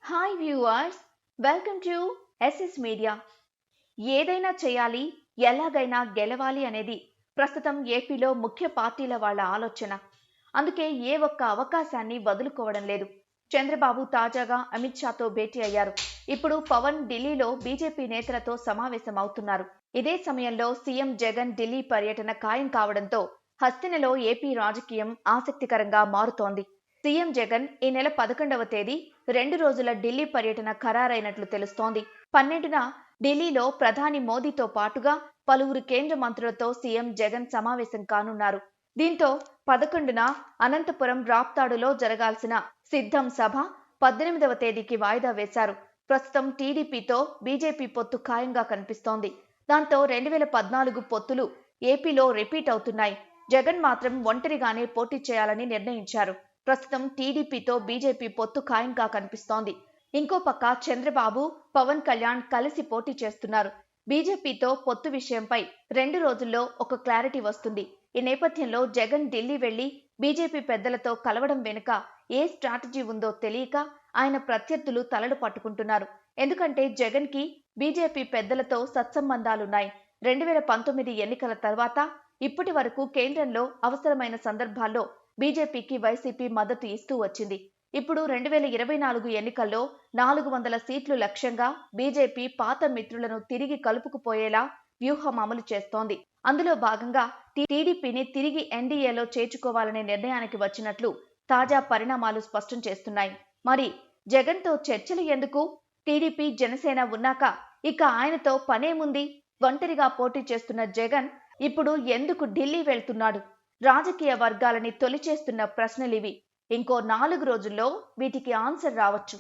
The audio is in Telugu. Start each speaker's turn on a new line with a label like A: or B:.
A: Hi viewers, welcome to SS media. ఏదైనా చేయాలి, ఎలాగైనా గెలవాలి అనేది ప్రస్తుతం ఏపీలో ముఖ్య పార్టీల వాళ్ళ ఆలోచన. అందుకే ఏ ఒక్క అవకాశాన్ని వదులుకోవడం లేదు. చంద్రబాబు తాజాగా అమిత్ షాతో భేటీ అయ్యారు. ఇప్పుడు పవన్ ఢిల్లీలో బీజేపీ నేతలతో సమావేశం అవుతున్నారు. ఇదే సమయంలో సీఎం జగన్ ఢిల్లీ పర్యటన ఖాయం కావడంతో హస్తినలో ఏపీ రాజకీయం ఆసక్తికరంగా మారుతోంది. సీఎం జగన్ ఈ నెల 11వ తేదీ 2 రోజుల ఢిల్లీ పర్యటన ఖరారైనట్లు తెలుస్తోంది. 12న ఢిల్లీలో ప్రధాని మోదీతో పాటుగా పలువురు కేంద్ర మంత్రులతో సీఎం జగన్ సమావేశం కానున్నారు. దీంతో 11న అనంతపురం రాప్తాడులో జరగాల్సిన సిద్ధం సభ 18వ తేదీకి వాయిదా వేశారు. ప్రస్తుతం టీడీపీతో బీజేపీ పొత్తు ఖాయంగా కనిపిస్తోంది. దాంతో 2014 పొత్తులు ఏపీలో రిపీట్ అవుతున్నాయి. జగన్ మాత్రం ఒంటరిగానే పోటీ చేయాలని నిర్ణయించారు. ప్రస్తుతం టీడీపీతో బీజేపీ పొత్తు ఖాయంగా కనిపిస్తోంది. ఇంకో పక్క చంద్రబాబు, పవన్ కళ్యాణ్ కలిసి పోటీ చేస్తున్నారు. బీజేపీతో పొత్తు విషయంపై 2 రోజుల్లో ఒక క్లారిటీ వస్తుంది. ఈ నేపథ్యంలో జగన్ ఢిల్లీ వెళ్లి బీజేపీ పెద్దలతో కలవడం వెనుక ఏ స్ట్రాటజీ ఉందో తెలియక ఆయన ప్రత్యర్థులు తలలు పట్టుకుంటున్నారు. ఎందుకంటే జగన్ కి బీజేపీ పెద్దలతో సత్సంబంధాలున్నాయి. 2019 ఎన్నికల తర్వాత ఇప్పటి వరకు కేంద్రంలో అవసరమైన సందర్భాల్లో బీజేపీకి వైసీపీ మద్దతు ఇస్తూ వచ్చింది. ఇప్పుడు 2024 ఎన్నికల్లో 400 సీట్లు లక్ష్యంగా బీజేపీ పాత మిత్రులను తిరిగి కలుపుకుపోయేలా వ్యూహం అమలు చేస్తోంది. అందులో భాగంగా టీడీపీని తిరిగి ఎన్డీఏలో చేర్చుకోవాలనే నిర్ణయానికి వచ్చినట్లు తాజా పరిణామాలు స్పష్టం చేస్తున్నాయి. మరి జగన్తో చర్చలు ఎందుకు? టీడీపీ, జనసేన ఉన్నాక ఇక ఆయనతో పనేముంది? ఒంటరిగా పోటీ చేస్తున్న జగన్ ఇప్పుడు ఎందుకు ఢిల్లీ వెళ్తున్నాడు? రాజకీయ వర్గాలని తొలిచేస్తున్న ప్రశ్నలివి. ఇంకో 4 రోజుల్లో వీటికి ఆన్సర్ రావచ్చు.